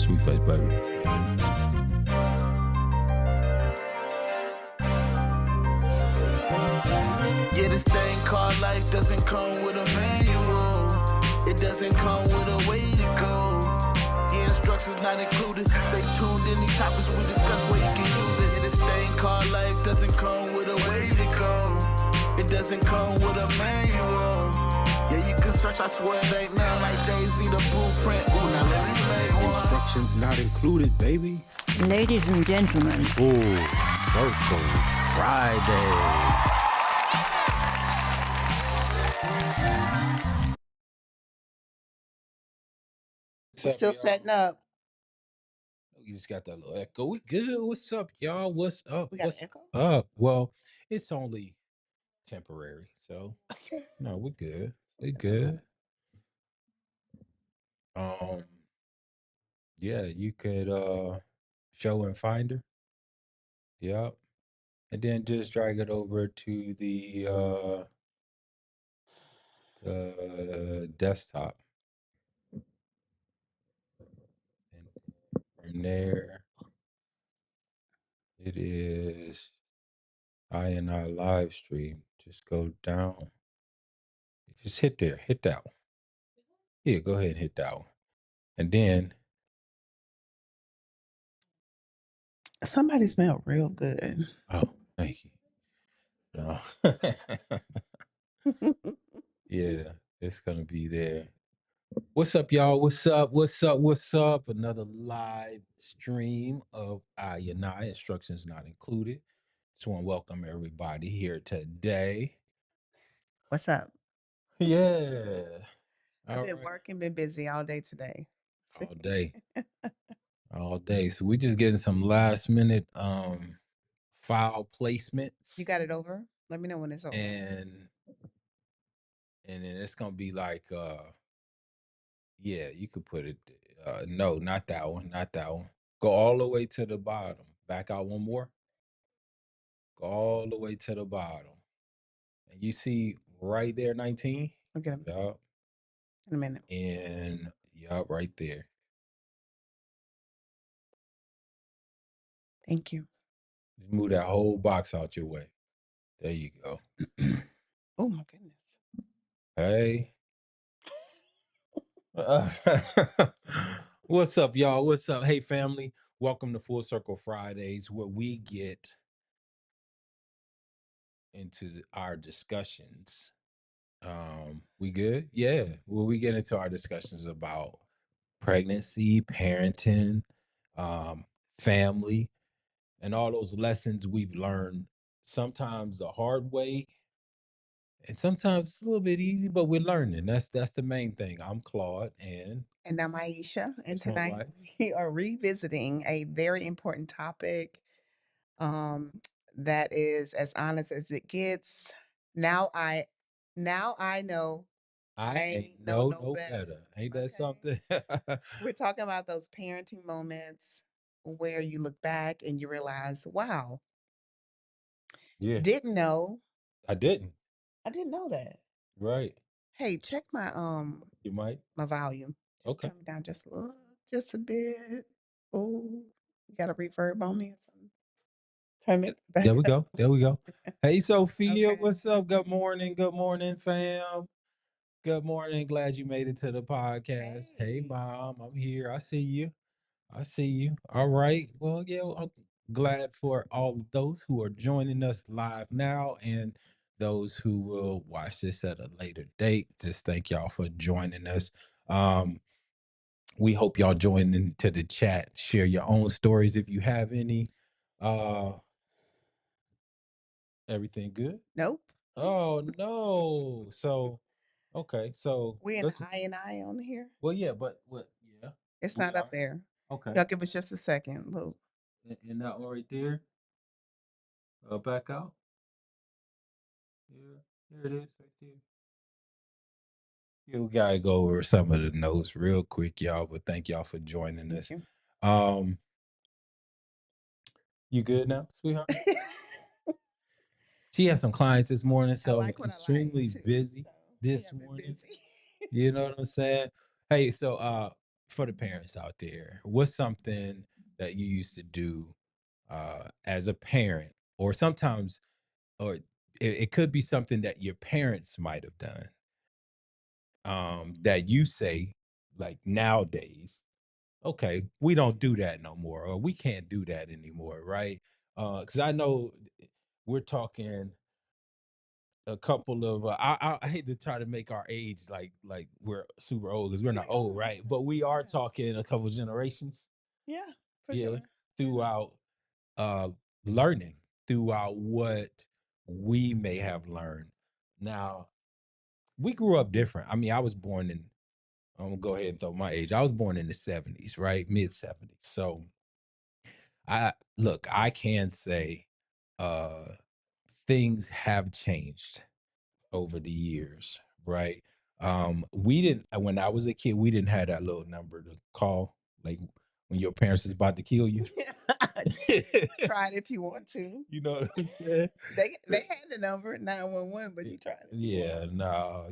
Sweet face, baby. Yeah, this thing called life doesn't come with a manual. It doesn't come with a way to go. The instructions not included. Stay tuned, any topics we discuss where you can use it. Yeah, this thing called life doesn't come with a way to go. It doesn't come with a manual. Yeah, you can search, I swear it ain't nothing like Jay-Z, the blueprint. Ooh, now let me make one. Instructions not included, baby. Ladies and gentlemen. Full Circle Friday. We're still setting up. You just got that little echo. We good. What's up, y'all? What's up? We got What's an echo? up? Well, it's only temporary, so no, we're good. We're good. Yeah, you could show and finder. Yep. And then just drag it over to the desktop. And from there, it is I live stream. Just go down. Just hit there. Hit that one. Yeah, go ahead and hit that one. And then Somebody smelled real good. oh, thank you. No. Yeah, it's gonna be there. What's up, y'all? What's up? What's up? What's up? Another live stream of instructions not included. Just want to welcome everybody here today. What's up? Yeah. I've been working, been busy all day today. All day. All day. So we just getting some last minute file placements. You got it over? Let me know when it's over. And then it's gonna be like yeah, you could put it no, not that one, not that one. Go all the way to the bottom. Back out one more. Go all the way to the bottom. And you see right there 19? Okay. Yup. In a minute. And yup, right there. Thank you. Just move that whole box out your way. There you go. Oh my goodness. Hey. What's up, y'all? What's up? Hey, family. Welcome to Full Circle Fridays, where we get into our discussions. We good? Yeah. Well, we get into our discussions about pregnancy, parenting, family, and all those lessons we've learned, sometimes the hard way, and sometimes it's a little bit easy, but we're learning. That's the main thing. I'm Claude, and I'm Aisia, and that's my tonight wife. we are revisiting a very important topic that is as honest as it gets. Now I know I ain't know no better. Ain't that something? We're talking about those parenting moments where you look back and you realize, wow, Yeah. didn't know. I didn't. I didn't know that. Right. Hey, check my You might. my volume. Just Okay. turn it down just a little, just a bit. Oh, you got a reverb on me or something? Turn it back. There we go. There we go. Hey, Sophia, Okay. what's up? Good morning. Good morning, fam. Good morning. Glad you made it to the podcast. Hey, Mom, I'm here. I see you. I see you. All right. Well, yeah, I'm glad for all of those who are joining us live now and those who will watch this at a later date. Just thank y'all for joining us. We hope y'all join into the chat. Share your own stories if you have any. Everything good? Nope. Oh no. So okay, so We in let's I on here. well yeah, but what yeah. It's we not up are. there. Okay. Y'all give us just a second. Look. And that one right there. Back out. Yeah, there it is right there. Yeah, we gotta go over some of the notes real quick, y'all. But thank y'all for joining us. You good now, sweetheart? She had some clients this morning, so extremely busy this morning. You know what I'm saying? Hey, so for the parents out there, what's something that you used to do as a parent, or sometimes, or it could be something that your parents might have done, that you say, like nowadays, okay, we don't do that no more, or we can't do that anymore, right? Because I know we're talking a couple of I hate to try to make our age like we're super old because we're We not old, are. right? But we are Yeah. talking a couple generations, Yeah, for yeah, sure. Yeah. throughout uh learning, throughout what we may have learned. Now, we grew up different. I mean, I was born in, I'm gonna go ahead and throw my age. I was born in the 70s, right? Mid 70s. So I look, I can say uh things have changed over the years, right? We didn't, when I was a kid, we didn't have that little number to call, like when your parents is about to kill you. Try it if you want to. You know what I'm saying? They had the number 911, but Y- you tried it if you want. Yeah, no,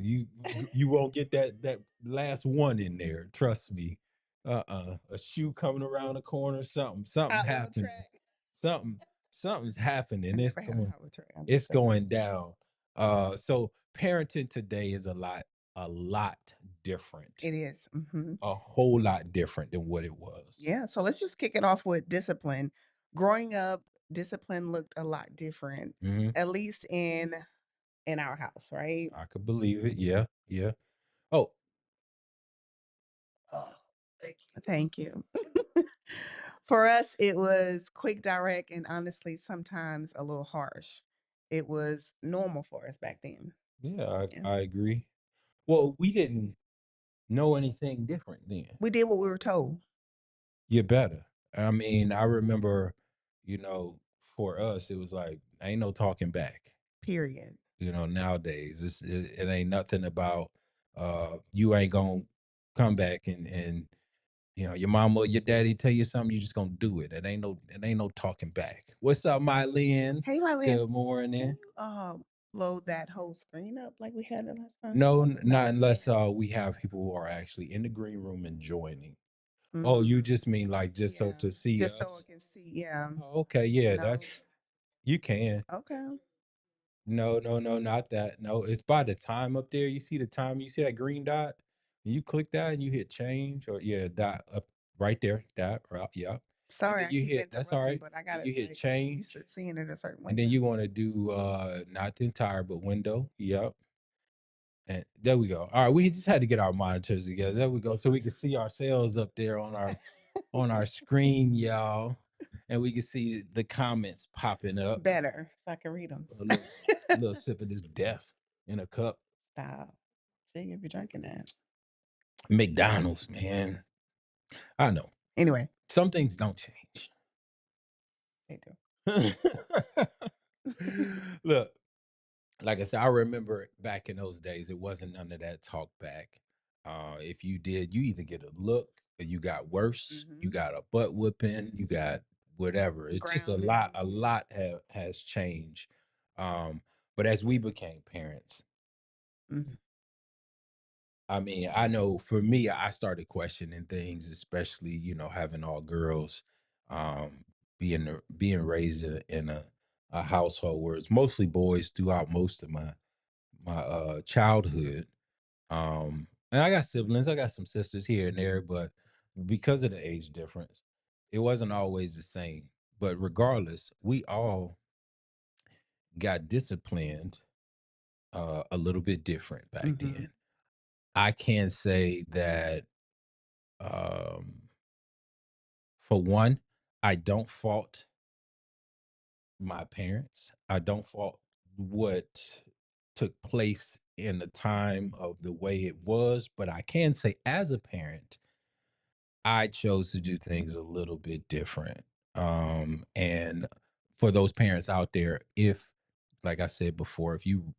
you won't get that last one in there. Trust me. A shoe coming around the corner, something Hot little happening, track. something something's happening. I never had a hot little track. I'm It's just saying. going down. So parenting today is a lot different, It is. a whole lot different than what it was. Yeah. So let's just kick it off with discipline. Growing up, discipline looked a lot different, Hmm. at least in our house, right? I could believe it. Yeah, yeah. Oh, oh, thank Thank you. For us, it was quick, direct, and honestly, sometimes a little harsh. It was normal for us back then. you. Yeah, Yeah. I agree. Well, we didn't know anything different then. We did what we were told, You're better. I mean, I remember, you know, for us, it was like ain't no talking back. period. Nowadays it ain't nothing about you ain't gonna come back and your mama or your daddy tell you something, you just gonna do it. It ain't no talking back. What's up, Mylene? Hey, Ryan, Good can morning. you load that whole screen up like we had it last time? No, not No? unless we have people who are actually in the green room and joining. Oh, Mm, you just mean like just so yeah. to see Just so it us? can see. Yeah. Oh, okay, yeah, No. that's you can. Okay. No, no, no, not that. No, it's by the time up there. You see the time, you see that green dot? You click that and you hit change, or yeah, dot up right there. Dot right, yeah. And Sorry, then I you keep hit, that's all interrupting, right. but I Then got you it hit like used change. to seeing it a certain way And then now. you want to do not the entire but window. Yep. And there we go. All right, we just had to get our monitors together. There we go. So we can see ourselves up there on our screen, y'all. And we can see the comments popping up. Better, so I can read them. A little sip of this death in a cup. Stop. See if you're drinking that. McDonald's, man. I know. Anyway, Some things don't change. they do. Look, like I said, I remember back in those days, it wasn't none of that talk back. If you did, you either get a look or you got worse. You Hmm. got a butt whipping, you got whatever. It's just Grounding. a lot has changed. Um, but as we became parents, Mhm. I mean, I know for me, I started questioning things, especially, having all girls, um, being raised in a household where it's mostly boys throughout most of my childhood. And I got siblings, I got some sisters here and there, but because of the age difference, it wasn't always the same. But regardless, we all got disciplined a little bit different back Mhm. then. I can say that um for one, I don't fault my parents. I don't fault what took place in the time of the way it was, but I can say as a parent, I chose to do things a little bit different. And for those parents out there, if, like I said before, if you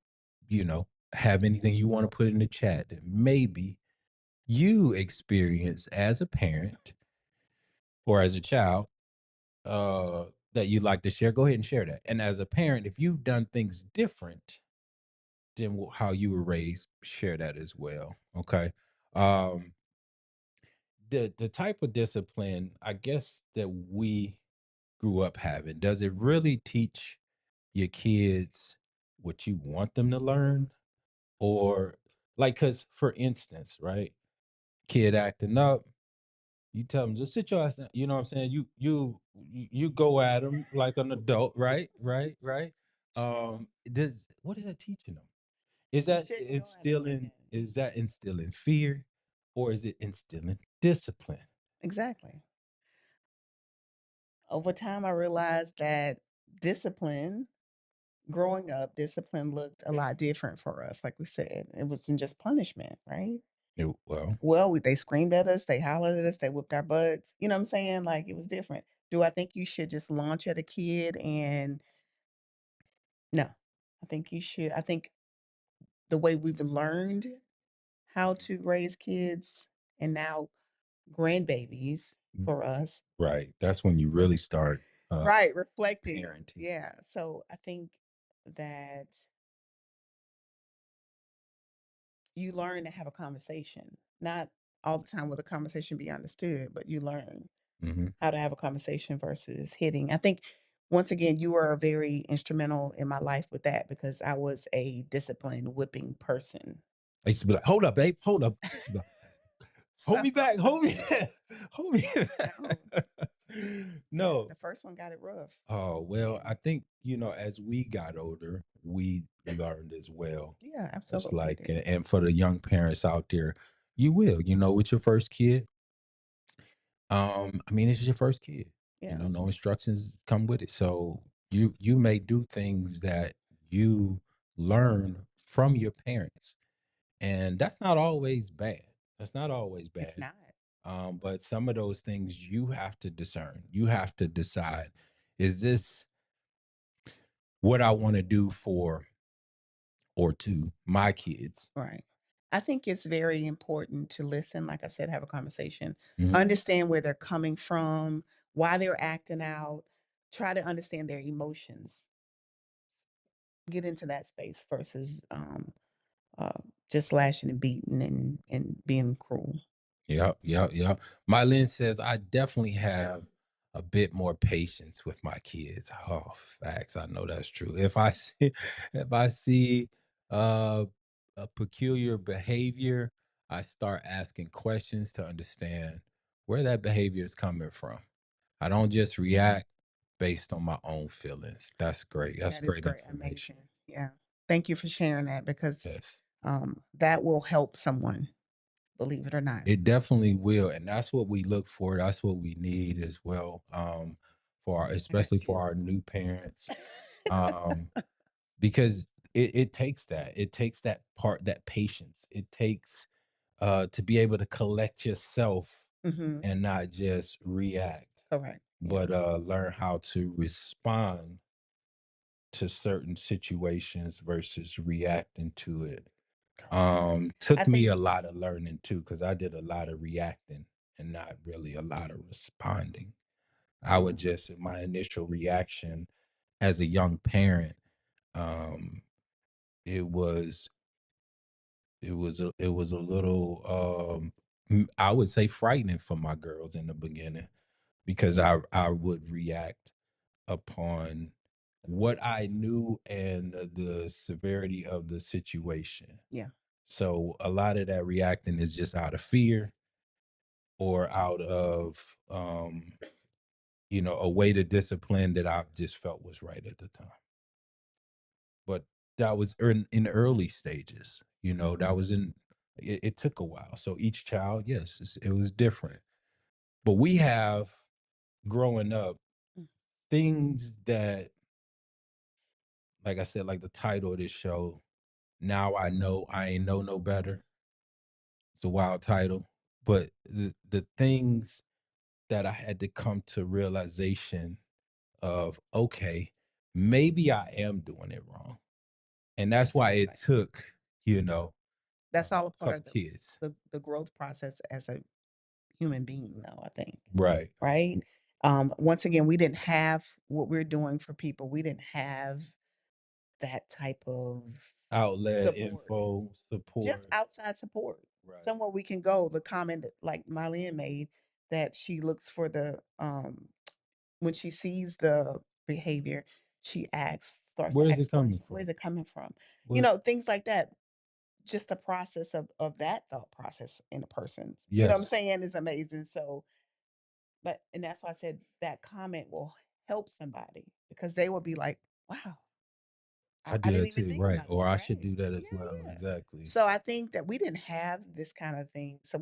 know, have anything you want to put in the chat that maybe you experience as a parent or as a child, uh that you'd like to share, go ahead and share that. And as a parent, if you've done things different than how you were raised, share that as well. Okay. um the type of discipline, I guess, that we grew up having, does it really teach your kids what you want them to learn? Or like, because for instance, right, kid acting up, you tell them just sit your ass down. You know what I'm saying? You go at them like an adult, right? Right? Right? Does what is that teaching them? Is You that shouldn't go at them like instilling that. is that instilling fear, or is it instilling discipline? Exactly. Over time, I realized that discipline, growing up, discipline looked a lot different for us. Like we said, it wasn't just punishment, right? Well, Well, they screamed at us, they hollered at us, they whipped our butts. You know what I'm saying? Like it was different. Do I think you should just launch at a kid and no? I think the way we've learned how to raise kids and now grandbabies for us. right. That's when you really start Right, reflecting. parenting. Yeah. So I think that you learn to have a conversation, not all the time will the conversation be understood, but you learn Hmm. how to have a conversation versus hitting. I think once again, you were very instrumental in my life with that because I was a disciplined whipping person. I used to be like, "Hold up, babe, hold up." I used to be like, hold So me back, hold me, hold me. no, yeah, No. the first one got it rough. Oh well, And I think as we got older, we learned as well. yeah, It's absolutely like, did. and for the young parents out there, you will, with your first kid. I mean, this is your first kid. Yeah, No instructions come with it. So you may do things that you learn from your parents. And that's not always bad. That's not always it's bad. not. It's not. But some of those things you have to discern. You have to decide, is this what I want to do for or to my kids? Right. I think it's very important to listen, like I said, have a conversation, Mhm. understand where they're coming from, why they're acting out, try to understand their emotions, get into that space versus uh, just lashing and beating and being cruel. Yep, yep, yep. My lens says I definitely have a bit more patience with my kids. Oh, facts. I know that's true. If I see if I see uh a peculiar behavior, I start asking questions to understand where that behavior is coming from. I don't just react based on my own feelings. That's great. That's That is great great, information. amazing. Yeah. Thank you for sharing that because Yes. that will help someone, believe it or not. It definitely will, and that's what we look for. That's what we need as well, for I got especially for our chills. new parents, um, because it takes that. It takes that part, that patience. It takes to be able to collect yourself Hmm. and not just react, Correct. Yeah. but learn how to respond to certain situations versus reacting to it. Correct. I Took me think a lot of learning too, because I did a lot of reacting and not really a lot of responding. I would yeah. just my initial reaction as a young parent, um, it was it was a little I would say frightening for my girls in the beginning because I would react upon what I knew and the severity of the situation. Yeah. So a lot of that reacting is just out of fear or out of a way to discipline that I just felt was right at the time. But that was in the early stages. That was in it took a while. So each child, yes, it was different. But we have growing up Mm. things that, like I said, like the title of this show, Now I Know I Ain't Know No Better. It's a wild title. But the things that I had to come to realization of, okay, maybe I am doing it wrong. And that's why it Exactly. took, That's all a a part couple of kids. the growth process as a human being, though, I think. Right. Right? Once again, we didn't have what we're doing for people. We didn't have that type of Outlet, support. info, Just support. outside support. Right. somewhere we can go. The comment that like Mylene made, that she looks for the when she sees the behavior, she asks, starts to Where is it ask coming questions. from? Where's it coming from? What? Things like that. Just the process of that thought process in a person. You know what I'm Yes, saying, is amazing. So, but and that's why I said that comment will help somebody because they will be like, wow, I I do didn't that even too. think Right. about Or that, I should right? do that as well. Yeah. Exactly. So I think that we didn't have this kind of thing. So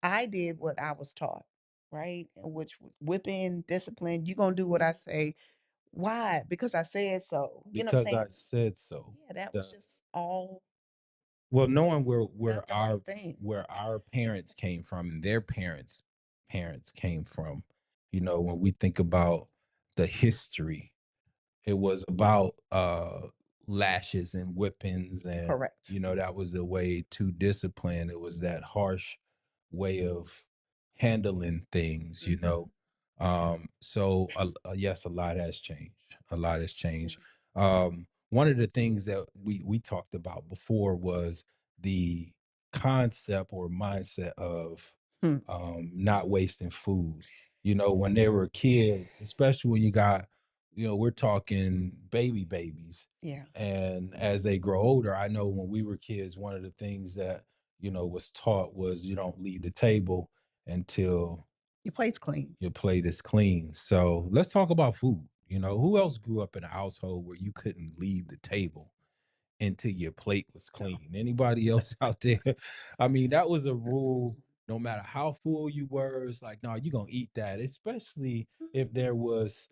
I did what I was taught, right? And which whipping, discipline, you're gonna do what I say. Why? Because I said so. You know what I'm Because saying? I said so. Yeah, that was The just all well, knowing not the right thing. where our parents came from and their parents came from, when we think about the history, it was about lashes and whippings, and Correct. that was the way to discipline. It was that harsh way of handling things, Mhm. so yes, a lot has changed. A lot has changed. Mhm. One of the things that we talked about before was the concept or mindset of Hmm. not wasting food. When they were kids, especially when you got, we're talking babies. Yeah. And as they grow older, I know when we were kids, one of the things that, was taught was you don't leave the table until Your plate's clean. your plate is clean. So let's talk about food. Who else grew up in a household where you couldn't leave the table until your plate was No. clean? Anybody else out there? I mean, that was a rule. No matter how full you were, it's like, no, you're gonna eat that, especially if Mhm. there was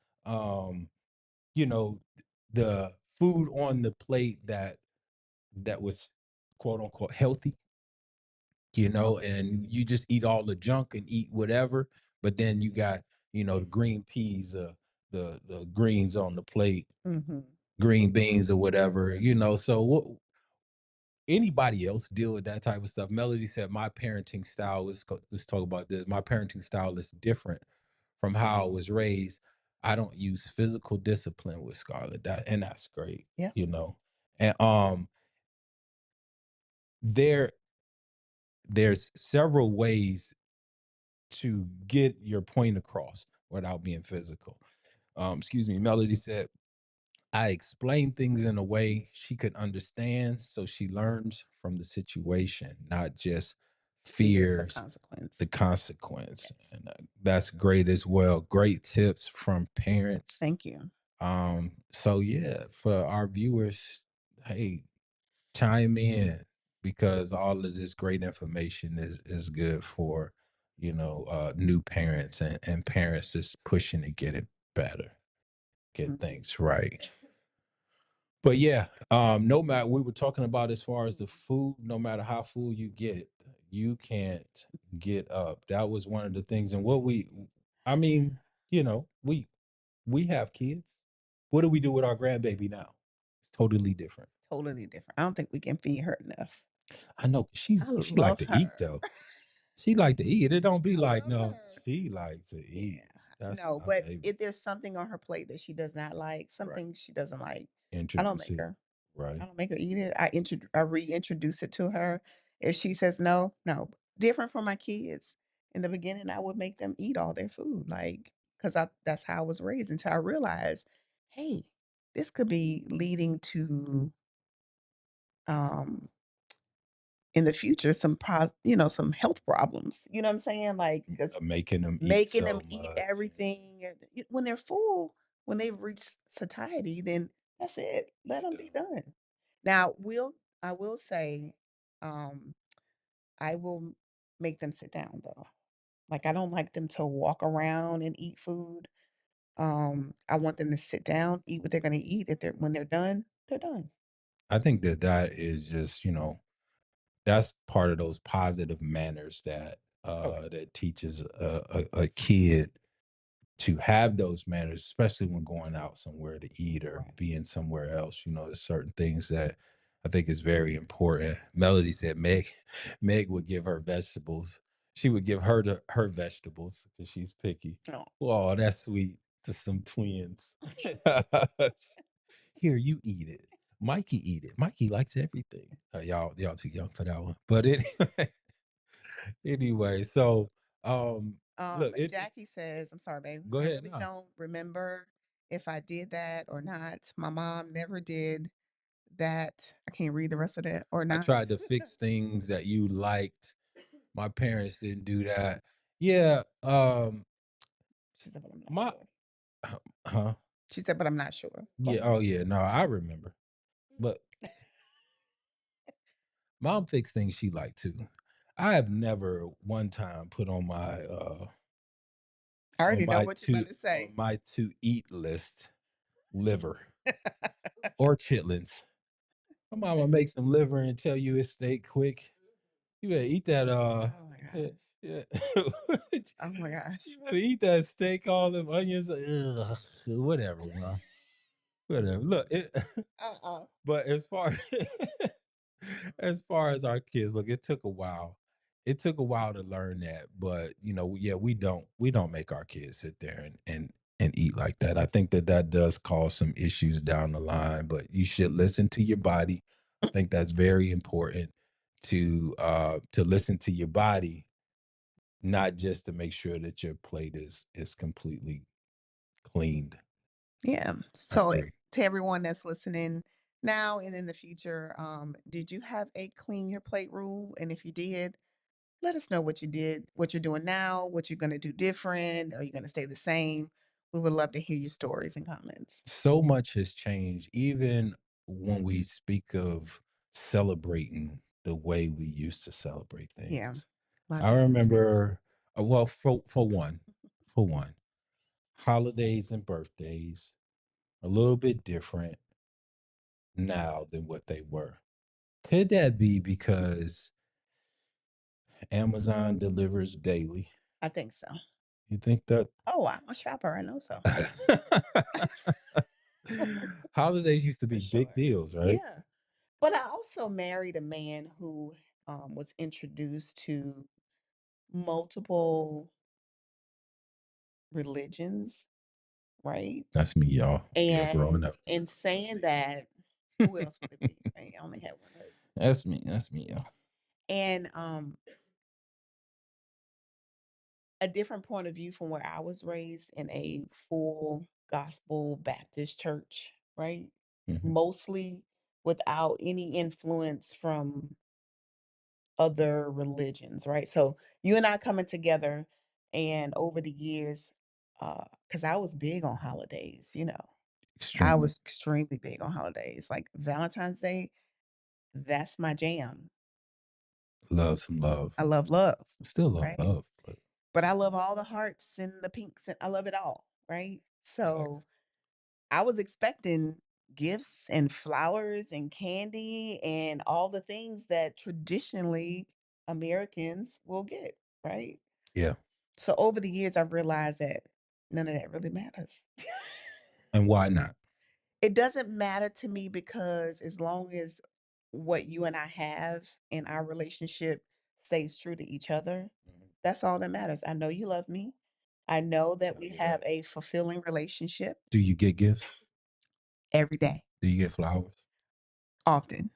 you know, the food on the plate that was quote unquote healthy, and you just eat all the junk and eat whatever, but then you got, the green peas, the greens on the plate, Mhm. green beans or whatever, so what anybody else deal with that type of stuff? Melody said my parenting style let's talk about this. My parenting style is different from how I was raised. I don't use physical discipline with Scarlett. That's great, Yeah. you know. And there there's several ways to get your point across without being physical. Excuse me. Melody said I explain things in a way she could understand, so she learns from the situation, not just Fears the fears the consequence. consequence. Yes. And that's great as well. Great tips from parents. Thank you. So yeah, for our viewers, hey, chime in, because all of this great information is good for, new parents and parents just pushing to get it better, get Mhm. things right. But yeah, no matter, we were talking about as far as the food, no matter how full you get, you can't get up. That was one of the things. And I mean, we have kids. What do we do with our grandbaby now? It's totally different. Totally different. I don't think we can feed her enough. I know I she like love to eat her. though. She like to eat. It don't be I like, love no, her. she like to Yeah. eat. That's No, my but baby. if there's something on her plate that she does not like, Right. something she doesn't like, I don't Introduce make it. her. I Right. don't make her eat it. I reintroduce it to her. If she says no, no. Different from my kids. In the beginning, I would make them eat all their food, like because I that's how I was raised until I realized, hey, this could be leading to um in the future some health problems. You know what I'm saying? Like because Making them eat making them so eat much. everything and when they're full, when they've reached satiety, then that's it. Let them Yeah. be done. Now, I will say, um, I will make them sit down though. Like I don't like them to walk around and eat food. I want them to sit down, eat what they're gonna eat. If they're when they're done, they're done. I think that is just, that's part of those positive manners Correct. that teaches a kid to have those manners, especially when going out somewhere to eat or Right. being somewhere else. There's certain things that I think is very important. Melody said Meg would give her vegetables. She would give her vegetables because she's picky. No. Oh, that's sweet to some twins. Here, you eat it. Mikey eat it. Mikey likes everything. Y'all too young for that one. But anyway, Anyway, so look, Jackie says, I'm sorry, babe. go I ahead. really No, don't remember if I did that or not. My mom never did that. I can't read the rest of that or I not. tried to fix things that you liked. My parents didn't do that. Yeah, She said, but I'm not my sure. huh? She said, but I'm not sure. Go Yeah, ahead. oh yeah, no, I remember. But mom fixed things she liked too. I have never one time put I already know what you're about to on say. my to eat list liver or chitlins. My mama make some liver and tell you it's steak quick. You better eat that Oh my yeah, gosh. yeah. Oh my gosh. You better eat that steak, all them onions. Ugh, whatever, man. Whatever. Look, Uh-uh. but as far as our kids, look, it took a while. It took a while to learn that, but yeah, we don't make our kids sit there and eat like that. I think that that does cause some issues down the line, but you should listen to your body. I think that's very important to listen to your body, not just to make sure that your plate is completely cleaned. Yeah. I So agree. to everyone that's listening now and in the future, did you have a clean your plate rule? And if you did, let us know what you did, what you're doing now, what you're going to do different. Are you going to stay the same? We would love to hear your stories and comments. So much has changed, even when we speak of celebrating the way we used to celebrate Yeah. things. A lot of I things have changed. remember, well, for one, holidays and birthdays a little bit different now than what they were. Could that be because Amazon delivers daily? I think so. You think that? Oh, I'm a shopper. I know so. Holidays used to For be big sure. deals, right? Yeah. But I also married a man who was introduced to multiple religions, right? That's me, y'all. Yeah, growing And up. in That's saying me. that, who else would it be? Right? I only had one husband. That's me. That's me, y'all. And a different point of view from where I was raised in a full gospel Baptist church, right? Mhm. Mostly without any influence from other religions, right? So you and I coming together, and over the years, because I was big on holidays, I Extremely. was extremely big on holidays. Like Valentine's Day, that's my jam. Love some love. I love love, Still love right? love, but But I love all the hearts and the pinks, and I love it all, right? So facts. I was expecting gifts and flowers and candy and all the things that traditionally Americans will get, right? Yeah. So over the years, I've realized that none of that really matters. And why not? It doesn't matter to me because as long as what you and I have in our relationship stays true to each other, Mhm. that's all that matters. I know you love me. I know that I we hear have that. a fulfilling relationship Do you get gifts? every day, Do you get flowers? often.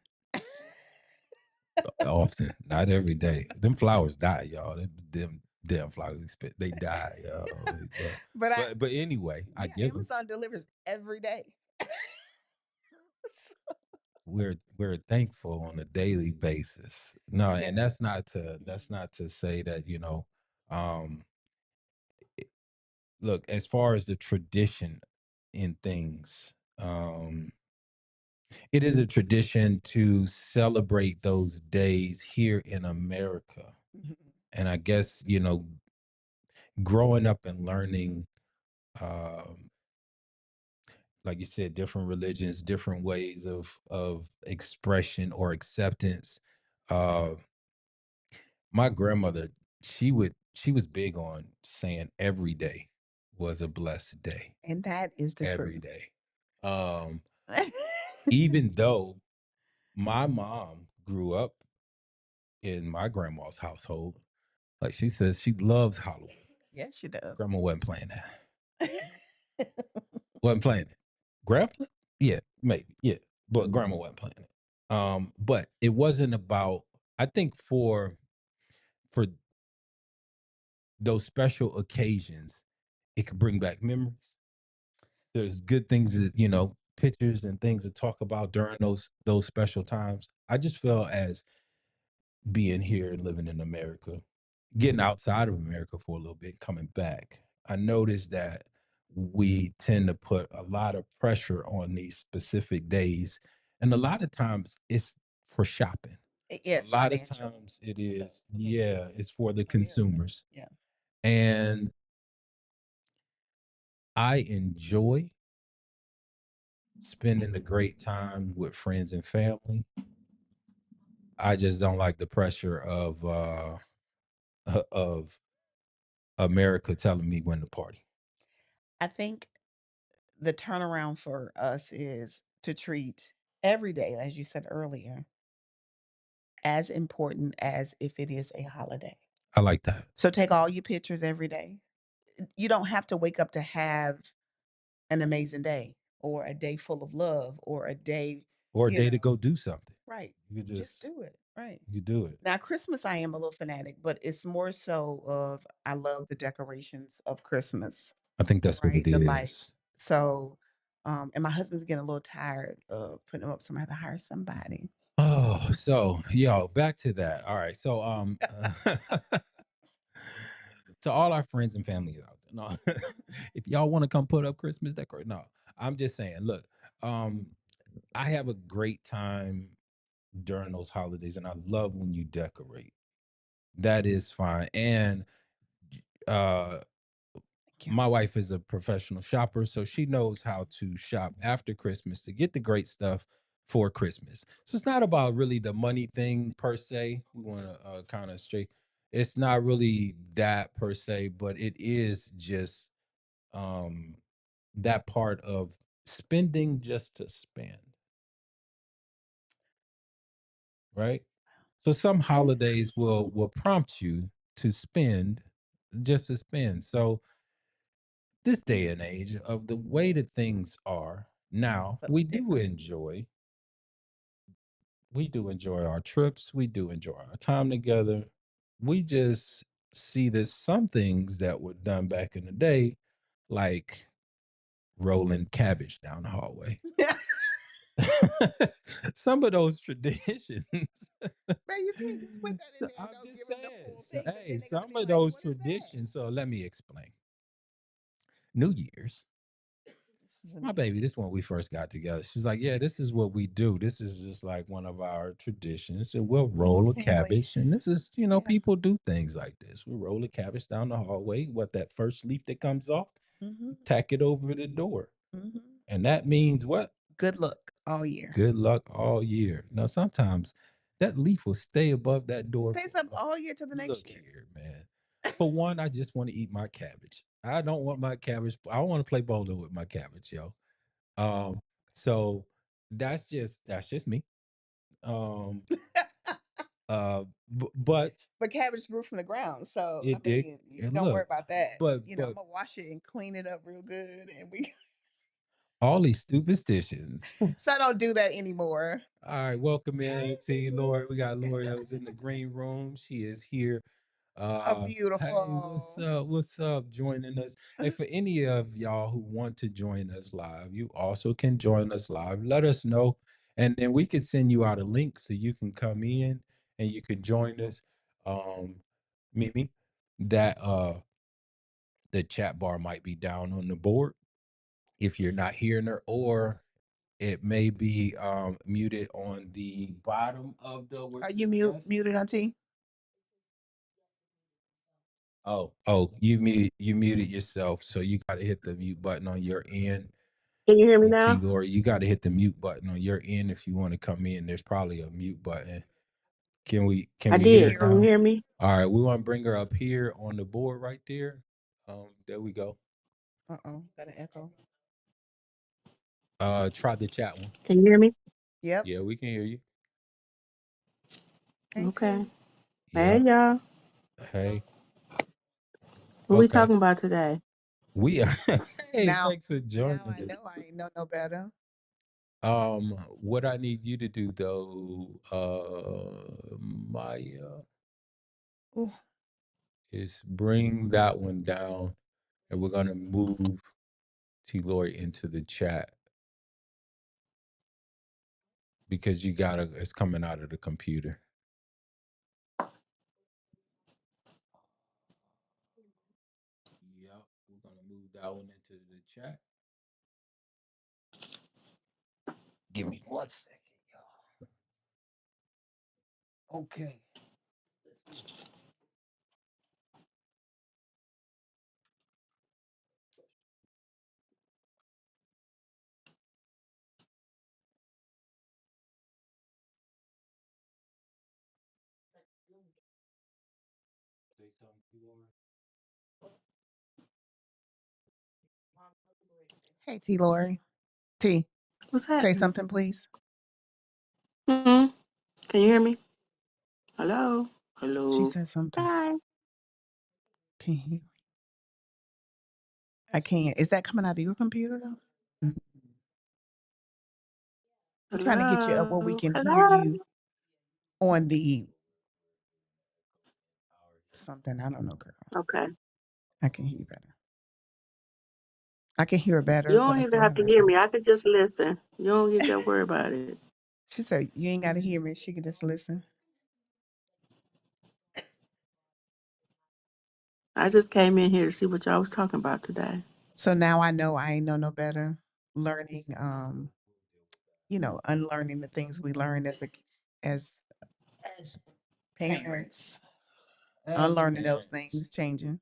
Often, not every day. Them flowers die, y'all. Them damn flowers they die, y'all. But But I, but anyway, I yeah, give them. Amazon delivers every day. We're thankful on a daily basis. No, and Yes. that's not to say that, um look, as far as the tradition in things, it is a tradition to celebrate those days here in America. Mhm. And I guess, growing up and learning, um, like you said, different religions, different ways of expression or acceptance. Uh, my grandmother, she was big on saying every day was a blessed day. And that is the Every truth. day. Um, even though my mom grew up in my grandma's household, like she says, she loves Halloween. Yes, she does. Grandma wasn't playing that. Wasn't playing it. Grandpa? Yeah, maybe. Yeah. But grandma wasn't playing it. But it wasn't about, I think for those special occasions, it could bring back memories. There's good things that, pictures and things to talk about during those special times. I just feel as being here and living in America, getting outside of America for a little bit, coming back, I noticed that we tend to put a lot of pressure on these specific days. And a lot of times it's for shopping. A Yes, lot of financial. times it So, is, yeah, it's for the consumers. yeah. And I enjoy spending a great time with friends and family. I just don't like the pressure of of America telling me when to party. I think the turnaround for us is to treat every day, as you said earlier, as important as if it is a holiday. I like that. So take all your pictures every day. You don't have to wake up to have an amazing day or a day full of love or a day, Or a you day to know, go do something. right. You could Just just do it. Right. you do it. Now, Christmas, I am a little fanatic, but it's more so of I love the decorations of Christmas, I think that's what right? it The is. lights. So, and my husband's getting a little tired of putting them up, so I'm gonna have to hire somebody. Oh, so yo, back to that. All right. So to all our friends and family out there. No, if y'all want to come put up Christmas decor, no. I'm just saying, look, um, I have a great time during those holidays, and I love when you decorate. That is fine. And uh Thank you. my wife is a professional shopper, so she knows how to shop after Christmas to get the great stuff for Christmas. So it's not about really the money thing per se. We want to kind of straight. It's not really that per se, but it is just um that part of spending just to spend, right? So some Yeah. holidays will prompt you to spend just to spend. So this day and age of the way that things are now, It's a little different. we do enjoy our trips, we do enjoy our time together. We just see that some things that were done back in the day, like rolling cabbage down the hallway. Some of those traditions. Man, you can't just put that So in there and I'm don't just give them the saying. full So picture. hey, Then they're gonna some be of like, those "What is that?" traditions. So let me explain. New Year's, This is a my new baby, this one we first got together. She's like, "Yeah, this is what we do. This is just like one of our traditions, and we'll little roll a family. cabbage. And this is, Yeah. people do things like this. We roll a cabbage down the hallway. What that first leaf that comes off, Hmm. tack it over the door, Hmm. and that means what? Good luck all year. Good luck all year. Now, sometimes that leaf will stay above that door Stays for. up all year till the next Look year. here, man. For one, I just want to eat my cabbage. I don't want my cabbage. I don't want to play bowling with my cabbage, yo. Um, so that's just me. Um, but But cabbage grew from the ground, so I it did. mean, And don't worry look, about that. but I'm but gonna wash it and clean it up real good, and we. all these superstitions. So I don't do that anymore. All right, welcome in to Lori. We got Hey, Lori that was in the green room. She is here. a Hey, what's beautiful. up? What's up? Joining us. Hey, for any of y'all who want to join us live, you also can join us live. Let us know, and then we can send you out a link so you can come in and you can join us. Um, Mimi, that the chat bar might be down on the board if you're not hearing her, or it may be muted on the bottom of the where it Are you says guest. muted, Auntie? Oh, you muted yourself, so you got to hit the mute button on your end. Can you hear me And T now? Lori, you got to hit the mute button on your end if you want to come in. There's probably a mute button. Can I we We can hear did. it hear Can you now? hear me? All right, we want to bring her up here on the board right there. There we go. her. Uh-oh, got an echo. Try the chat one. Can you hear me? Yep. Yeah, we can hear you. Hey, Okay. T. Hey, Yeah. y'all. Hey. What we Okay. talking about today? We are. Hey, Now, thanks for now joining I us. know I ain't know no better. What I need you to do though, Maya. Ooh. is bring that one down, and we're gonna move T. Lori into the chat because you gotta. It's coming out of the computer. Yep, we're gonna move that one into the chat. Give me 1 second, y'all. Okay. Let's do it. Say something, T. Lori. Hey, T. Lori. T. What's Say happening? something, please. Hmm. Can you hear me? Hello? She Hello? said something. Hi. Can you hear? I can't. Is that coming out of your computer though? Mm. We're trying to get you up where we Hello? can hear Hello? you on the something. I don't know, girl. Okay. I can hear you better. I can hear her You better, but don't I even still have have to an hear echo. me. I could just listen. You don't even got to worry about it. She said, "You ain't got to hear me. She could just listen." I just came in here to see what y'all was talking about today. So now I know I ain't know no better. Learning, unlearning the things we learned as As parents, as unlearning those parents. things, changing.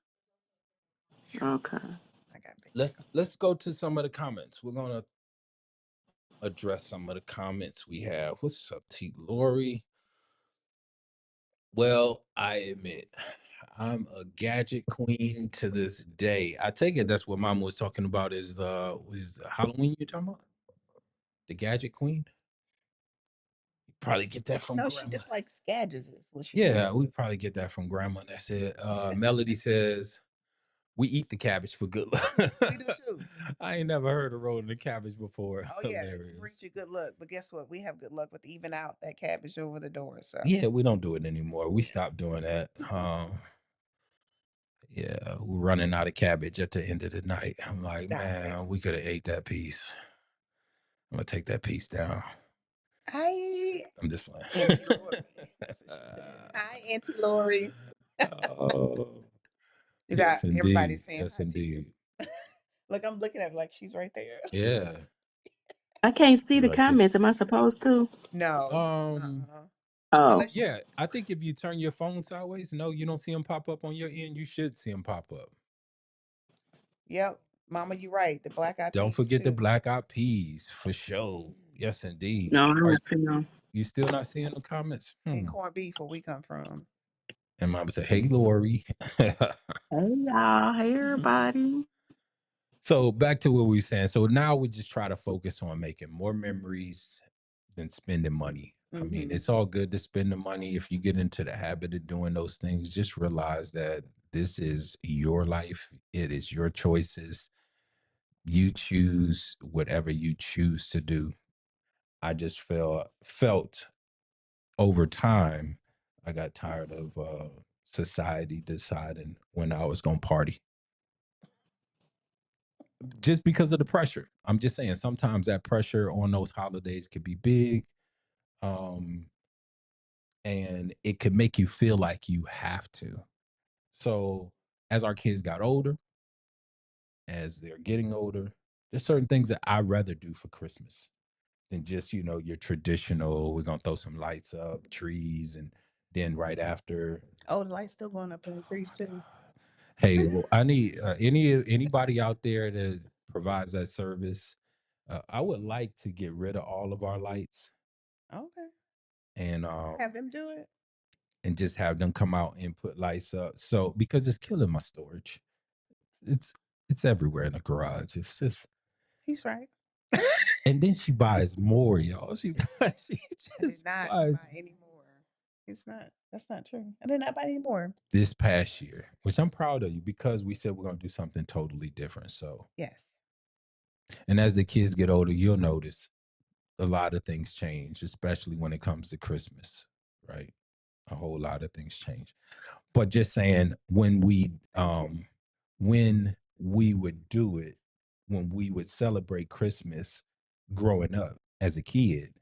Okay. I got baby. Let's go to some of the comments. We're gonna address some of the comments we have. What's up, T. Lori? Well, I admit, I'm a gadget queen to this day. I take it that's what Mama was talking about. Is the Halloween you're talking about? The gadget queen? You probably get that from No, she grandma. just likes gadgets. Is what she said. Yeah, we probably get that from grandma. That's it. Melody says we eat the cabbage for good luck. We do too. I ain't never heard of rolling the cabbage before. Oh yeah, it brings Hilarious. you good luck. But guess what? We have good luck with even out that cabbage over the door. So Yeah, we don't do it anymore. We stopped doing that. yeah. Yeah, we're running out of cabbage at the end of the night. I'm like, Stop it. man, we could have ate that piece. I'm gonna take that piece down. Hi, I'm just playing. Auntie Lori. That's what she said. Hi, Auntie Lori. Oh, You got yes, everybody indeed. saying Yes, hi to you. indeed. Look, I'm looking at her like she's right there. Yeah, I can't see she's the right there. comments. Am I supposed to? No. Um, Uh-uh. Oh, Unless you, yeah, I think if you turn your phone sideways, no, you don't see them pop up on your end. You should see them pop up. yep, Mama, you right. The black eyed Don't peas forget the too. black eyed peas for sure. Yes, indeed. no, I'm Are not seeing them. you still not seeing the comments? And corned beef, where we come from. And Mama said, "Hey, Lori." Hey, y'all. Hey, everybody. So back to what we were saying. So now we just try to focus on making more memories than spending money. I mean, Mm-hmm. it's all good to spend the money if you get into the habit of doing those things. Just realize that this is your life. It is your choices. You choose whatever you choose to do. I just felt over time, I got tired of society deciding when I was gonna party just because of the pressure. I'm just saying sometimes that pressure on those holidays could be big. Um, and it could make you feel like you have to. So as our kids got older, as they're getting older, there's certain things that I rather do for Christmas than just, your traditional, we're gonna throw some lights up, trees, and then right after, Oh, the light's still going up in the oh trees my too. God. Hey, well, I need anybody out there that provides that service. I would like to get rid of all of our lights Okay. and Have them do it. just have them come out and put lights up. So because it's killing my storage. It's it's everywhere in the garage. It's just He's right. and then she buys more, y'all. She I did just not buys buy any more. It's not. That's not true. I did not buy any more. this past year, which I'm proud of you because we said we're gonna do something totally different. So Yes. and as the kids get older, you'll notice a lot of things change, especially when it comes to Christmas, right? A whole lot of things change. But just saying when we would do it, when we would celebrate Christmas growing up as a kid,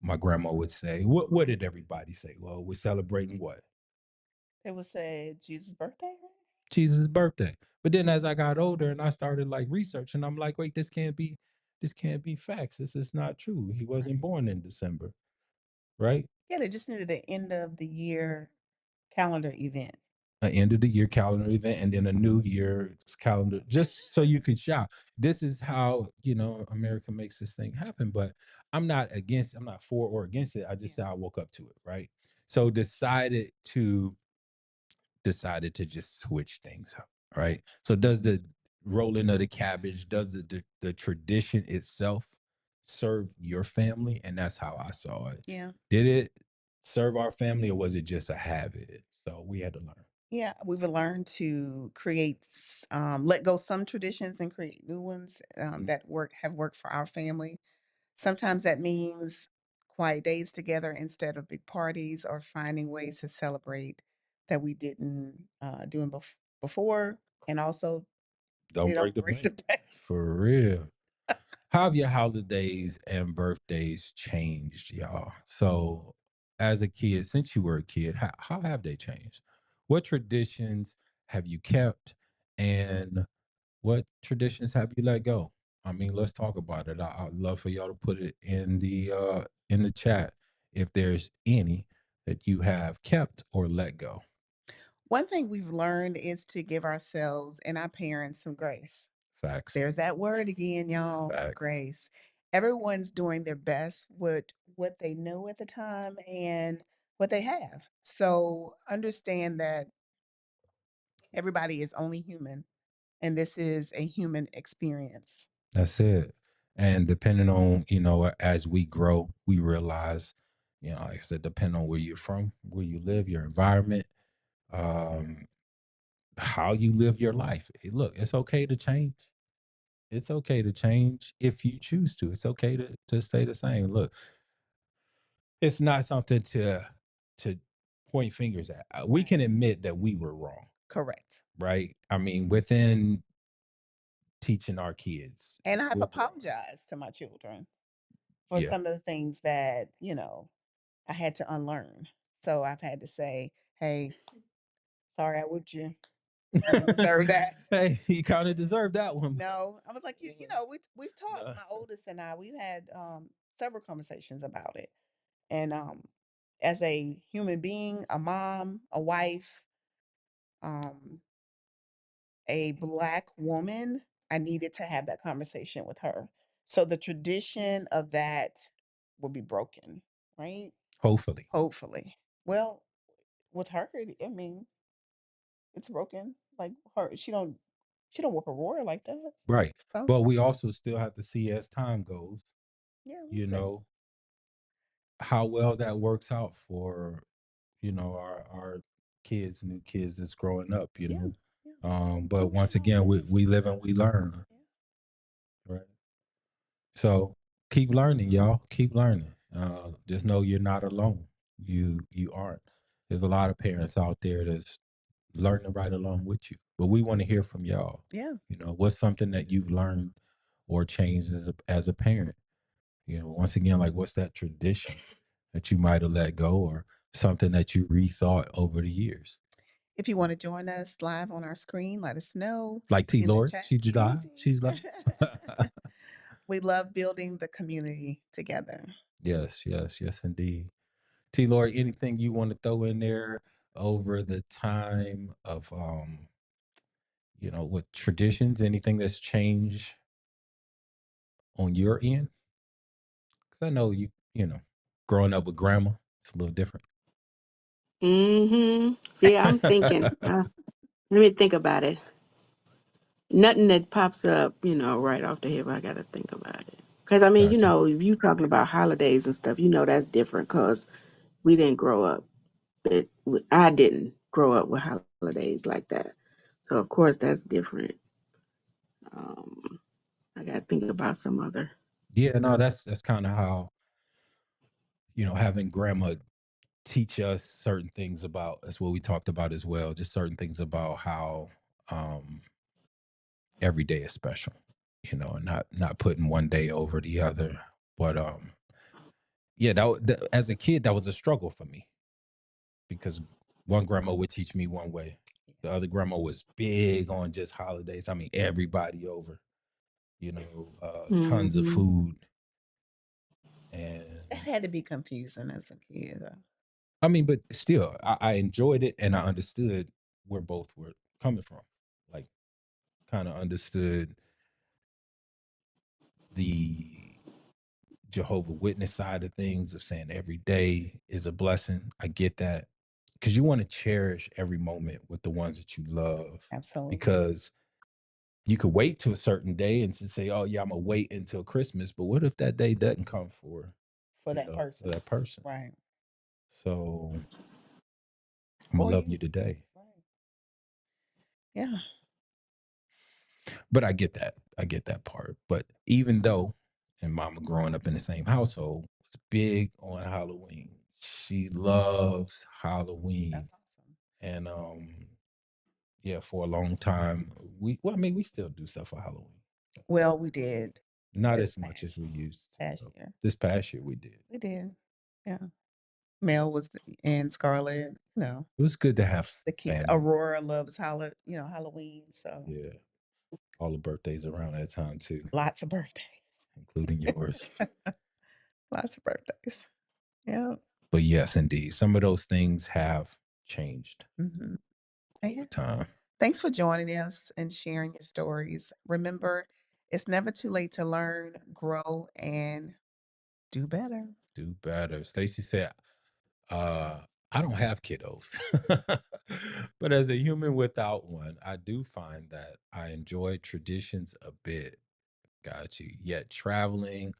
my grandma would say, what did everybody say? Well, we're celebrating what? They would say Jesus' birthday, right? Jesus' birthday. But then as I got older and I started like researching, I'm like, wait, this can't be facts. This is not true. He wasn't Right. born in December, right? Yeah, they just needed an end of the year calendar event. An end of the year calendar event and then a new year's calendar, just so you could shop. This is how, America makes this thing happen. But I'm not for or against it. I Yeah. just say I woke up to it, right? So decided to just switch things up, right? So does the rolling of the cabbage, does the tradition itself serve your family? And that's how I saw it. Yeah. Did it serve our family or was it just a habit? So we had to learn. Yeah, we've learned to let go some traditions and create new ones Mhm. that have worked for our family. Sometimes that means quiet days together instead of big parties, or finding ways to celebrate that we didn't before, and also they Don't break don't the break the bank. bank. For real. How have your holidays and birthdays changed, y'all? So, as a kid, since you were a kid, how have they changed? What traditions have you kept, and what traditions have you let go? I mean, let's talk about it. I'd love for y'all to put it in the chat if there's any that you have kept or let go. One thing we've learned is to give ourselves and our parents some grace. Facts. There's that word again, y'all, Facts. grace. Everyone's doing their best with what they know at the time and what they have. So understand that everybody is only human, and this is a human experience. That's it. And depending on, as we grow, we realize, like I said, depending on where you're from, where you live, your environment, um, how you live your life. Look, it's okay to change. It's okay to change if you choose to. It's okay to stay the same. Look, it's not something to point fingers at. We Right. can admit that we were wrong, Correct. right? I mean, within teaching our kids, And I've we're wrong. apologized to my children for Yeah. some of the things that, I had to unlearn. So I've had to say, hey, sorry I whooped you. I didn't deserve that. Hey, you kind of deserve that one. No, I was like, we've talked. No. My oldest and I, we've had several conversations about it. And as a human being, a mom, a wife, um, a black woman, I needed to have that conversation with her. So the tradition of that will be broken, right? Hopefully. Hopefully. Well, with her, I mean, it's broken. Like she don't whoop a roar like that. Right. So But we also still have to see as time goes, yeah, we'll you see. know, how well that works out for, our kids, new kids that's growing up. Yeah, yeah. But once Functional again, we, ways. we live and we learn. Yeah. Right. So keep learning, y'all. Keep learning. Just know you're not alone. You aren't. There's a lot of parents out there that's learning right along with you. But we want to hear from y'all. Yeah. What's something that you've learned or changed as a parent? Once again, like what's that tradition that you might have let go or something that you rethought over the years? If you want to join us live on our screen, let us know Like T in the Lord, chat. she's July. TD. She's like We love building the community together. yes, yes, yes, indeed. T Lord, anything you want to throw in there over the time of with traditions, anything that's changed on your end? Because I know growing up with grandma, it's a little different. See, I'm thinking. Let me think about it. Nothing that pops up, right off the hip. I got to think about it. Because, I mean, Gotcha. if you talking about holidays and stuff, that's different because we didn't grow up. I didn't grow up with holidays like that. So, of course, that's different. Um, I got to think about some other. Yeah, no, that's kind of how, having grandma teach us certain things about, that's what we talked about as well, just certain things about how um every day is special, and not putting one day over the other. But yeah, as a kid, that was a struggle for me because one grandma would teach me one way. The other grandma was big on just holidays. I mean, everybody over, tons of Mm-hmm. food. That And had to be confusing as a kid, though. I mean, but still, I enjoyed it and I understood where both were coming from. Like, kind of understood the Jehovah Witness side of things, of saying every day is a blessing. I get that because you want to cherish every moment with the ones that you love, Absolutely. because you could wait to a certain day and say, "Oh yeah, I'm gonna wait until Christmas." But what if that day doesn't come For that for person. that person? Right. So I'm gonna Or love you. you today. Right. Yeah. But I get that. I get that part. But even though, and mama growing up in the same household was big on Halloween. She loves That's Halloween. awesome. And yeah, for a long time, I mean, we still do stuff for Halloween. Well, we did Not this as much as we used to. past So year. this past year we did. We did. Yeah. Mel was in Scarlet. It was good to have The kid family. Aurora loves Halloween. So Yeah. All the birthdays around that time too, lots of birthdays. including yours. Lots of birthdays. Yeah. But yes, indeed. Some of those things have changed Hmm. over Yeah. time. Thanks for joining us and sharing your stories. Remember, it's never too late to learn, grow, and do better. Do better. Stacy said, uh, I don't have kiddos. But as a human without one, I do find that I enjoy traditions a bit. Got you. Yet traveling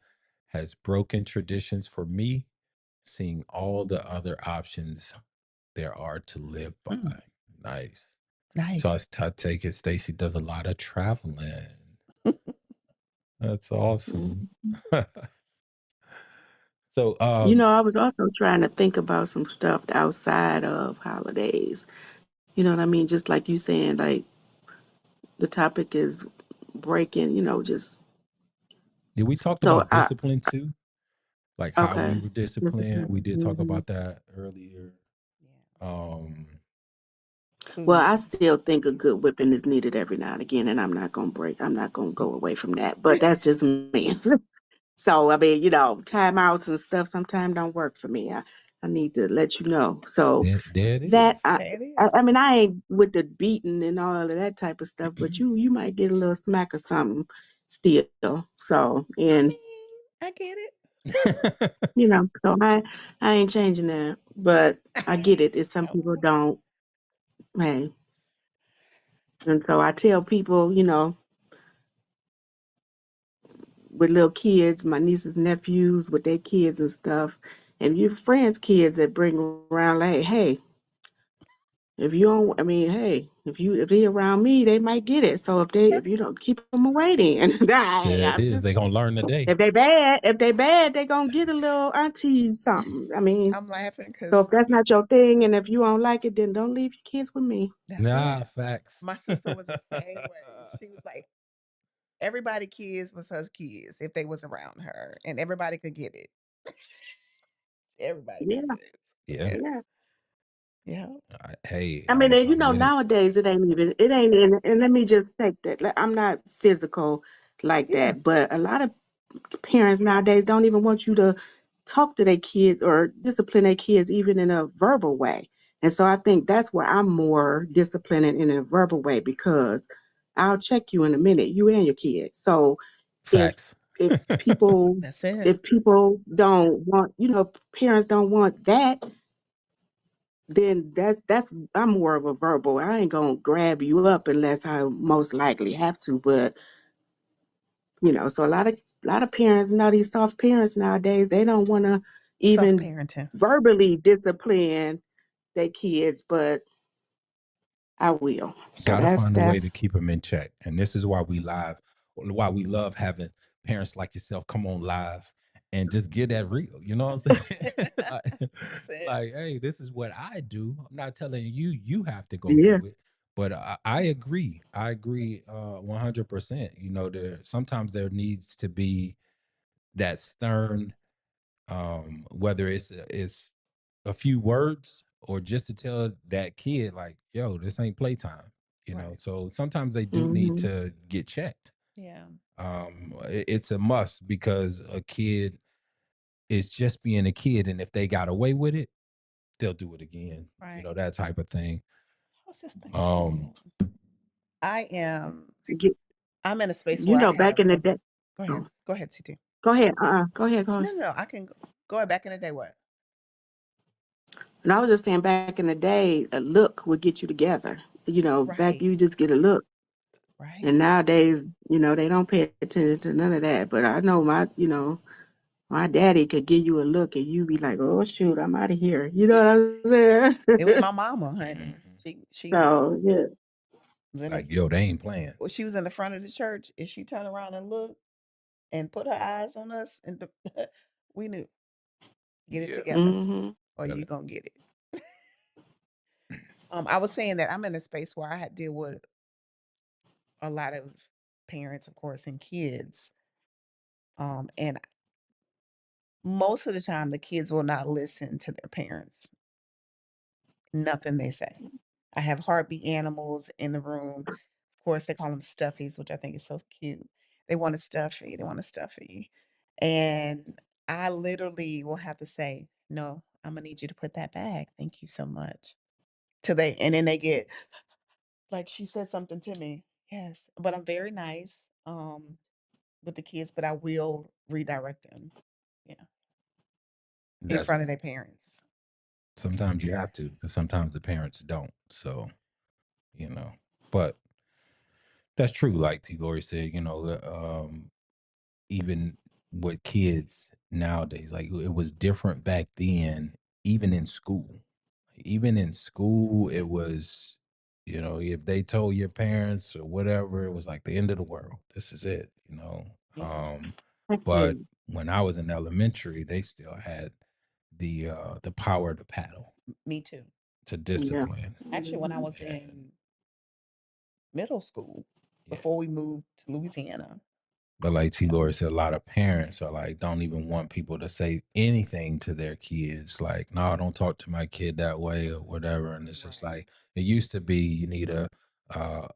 has broken traditions for me, seeing all the other options there are to live Mm, by. Nice. So nice. I take it Stacy does a lot of traveling. That's awesome. Mhm. So I was also trying to think about some stuff outside of holidays. You know what I mean? Just like you saying, like the topic is breaking, just yeah, we talked so about discipline too, like how we okay. were disciplined. We Discipline. did talk Hmm. about that earlier. Yeah. Um Well, Food. I still think a good whipping is needed every now and again, and I'm not gonna go away from that. But that's just me. So I mean, timeouts and stuff sometimes don't work for me. I need to let you know. So there it that is. There it I, is. I mean, I ain't with the beating and all of that type of stuff, but you might get a little smack or something still. So I and mean, I get it. so I ain't changing that. But I get it. It's some people Oh, don't. Hey, and so I tell people, with little kids, my nieces and nephews with their kids and stuff, and your friends' kids that bring around like, hey, if you don't, I mean, hey, if they around me, they might get it. So if you don't keep them away, then hey, There it I'm is. just They're gonna learn today. if they bad, they gonna get a little auntie something. I mean, I'm laughing so because if that's not your thing, and if you don't like it, then don't leave your kids with me. that's it. Nah, facts. My sister was the same way. She was like, everybody kids was her kids if they was around her, and everybody could get it. Everybody could Yeah, get it. Yeah. Yeah. yeah. Yeah. Hey, I mean, and I get it. nowadays it ain't, and let me just take that. Like, I'm not physical like Yeah. that, but a lot of parents nowadays don't even want you to talk to their kids or discipline their kids even in a verbal way. And so I think that's where I'm more disciplining in a verbal way because I'll check you in a minute, you and your kids. So if Facts. if people That's it. if people don't want, parents don't want that, then that's I'm more of a verbal. I ain't gonna grab you up unless I most likely have to. But so a lot of parents, these soft parents nowadays, they don't want to Soft even parenting. verbally discipline their kids, but I will. So Gotta that's find a way that's to keep them in check. And this is why we love having parents like yourself come on live and just get that real. You know what I'm saying? That's it. like, hey, this is what I do. I'm not telling you you have to go Yeah. through it. But I agree. I agree 100%. You know, sometimes there needs to be that stern, whether it's a few words or just to tell that kid like, yo, this ain't playtime. You know, Right. so sometimes they do need Hmm. to get checked. Yeah. It's a must because a kid is just being a kid, and if they got away with it, they'll do it again. You Right. know, that type of thing. How's this thing Um, on? I am. Get, I'm in a space where I back have. in the day. Go Oh, ahead. Go ahead, TT. go ahead. Go ahead. Go No, ahead. no, no. I can go ahead. Back in the day. What? And I was just saying, back in the day, a look would get you together. Back Right. you just get a look. Right. And nowadays, they don't pay attention to none of that. But I know my daddy could give you a look and you be like, oh shoot, I'm out of here. You know what I'm saying? It was my mama, honey. mhm. She So yeah. was in the Like, yo, they ain't playing. well, she was in the front of the church. If she turned around and looked and put her eyes on us, and we knew, get it Yeah. together, Hmm. or Got you it. gonna get it. I was saying that I'm in a space where I had to deal with a lot of parents, of course, and kids. And most of the time, the kids will not listen to their parents. Nothing they say. I have heartbeat animals in the room. Of course, they call them stuffies, which I think is so cute. They want a stuffy. They want a stuffy. And I literally will have to say, no, I'm gonna need you to put that back. Thank you so much. And then they get like she said something to me. Yes. But I'm very nice with the kids, but I will redirect them. Yeah. In That's front of their parents. sometimes you have to, but sometimes the parents don't. So, you know, but that's true. Like T. Lori said, even with kids nowadays, like it was different back then, even in school. Even in school, it was, if they told your parents or whatever, it was like the end of the world. This is it, you know. Yeah. Um, but Actually, when I was in elementary, they still had the power to paddle, Me too. to yeah. discipline. Actually, when I Hmm. was And in middle school, yeah. before we moved to Louisiana, But like T. Lori said, a lot of parents are like, don't even want people to say anything to their kids. Like, no, don't talk to my kid that way or whatever. And it's just right? like it used to be. You need uh,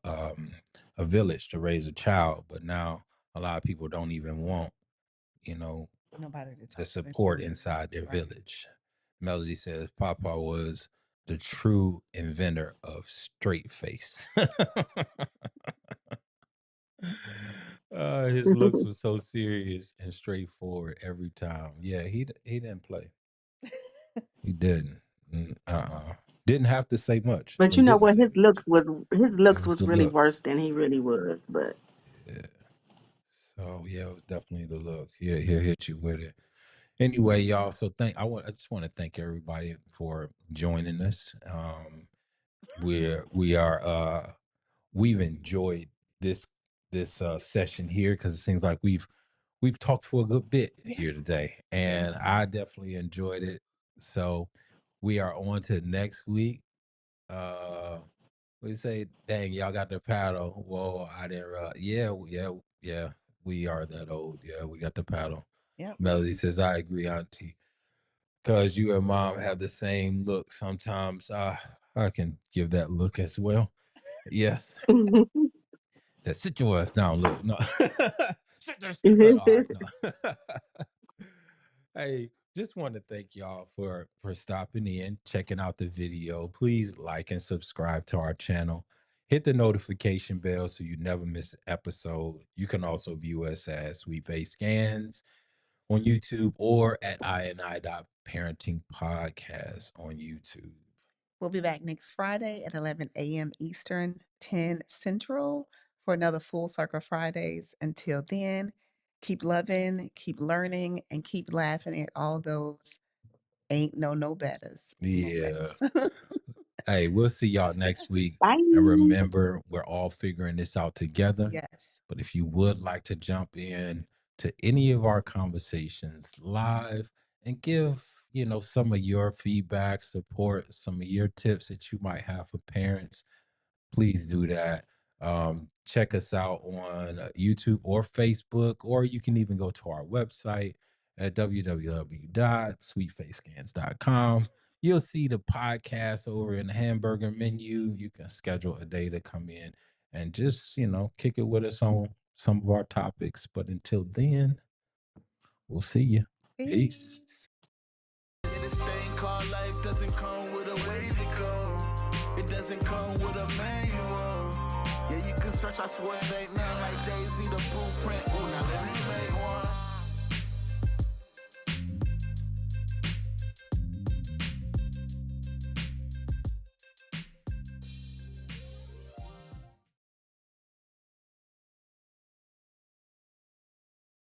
um, a village to raise a child, but now a lot of people don't even want, you know, Nobody to the talk to their support kids. inside their Right. village. Melody says Papa was the true inventor of straight face. His looks was so serious and straightforward every time. Yeah, he didn't play. He didn't. Didn't have to say much, But you but know didn't what? say His much. looks was his It looks was was the really worse looks. than he really was. But Yeah. So yeah, it was definitely the look. Yeah, he'll hit you with it. Anyway, y'all. So I just want to thank everybody for joining us. We've enjoyed this session here because it seems like we've talked for a good bit here Yes. today, Yes. and I definitely enjoyed it. So we are on to next week. Uh, we say, dang, y'all got the paddle. Whoa, I didn't. Yeah, yeah, yeah. We are that old. Yeah, we got the paddle. Yep. Melody says, I agree, Auntie. Because you and Mom have the same look. Sometimes I can give that look as well. Yes. Yeah, sit your ass down. Look, no. All right, no. Hey, just want to thank y'all for stopping in, checking out the video. Please like and subscribe to our channel. Hit the notification bell so you never miss an episode. You can also view us as Sweet Face Scans on YouTube or at Parenting Podcast on YouTube. We'll be back next Friday at 11 a.m. Eastern, 10 Central for another Full Circle Fridays. Until then, keep loving, keep learning, and keep laughing at all those ain't no betters Yeah. moments. Hey, we'll see y'all next week. And bye. remember, we're all figuring this out together. Yes. But if you would like to jump in, to any of our conversations live and give, some of your feedback, support, some of your tips that you might have for parents, please do that. Check us out on YouTube or Facebook, or you can even go to our website at www.sweetfacescans.com. You'll see the podcast over in the hamburger menu. You can schedule a day to come in and just, kick it with us on some of our topics. But until then, we'll see you. Peace. Peace. Yeah, this thing called life doesn't come with a way to go. It doesn't come with a manual. Yeah, you can search, I swear it ain't nothing like Jay-Z, the blueprint. Oh, now let me make one.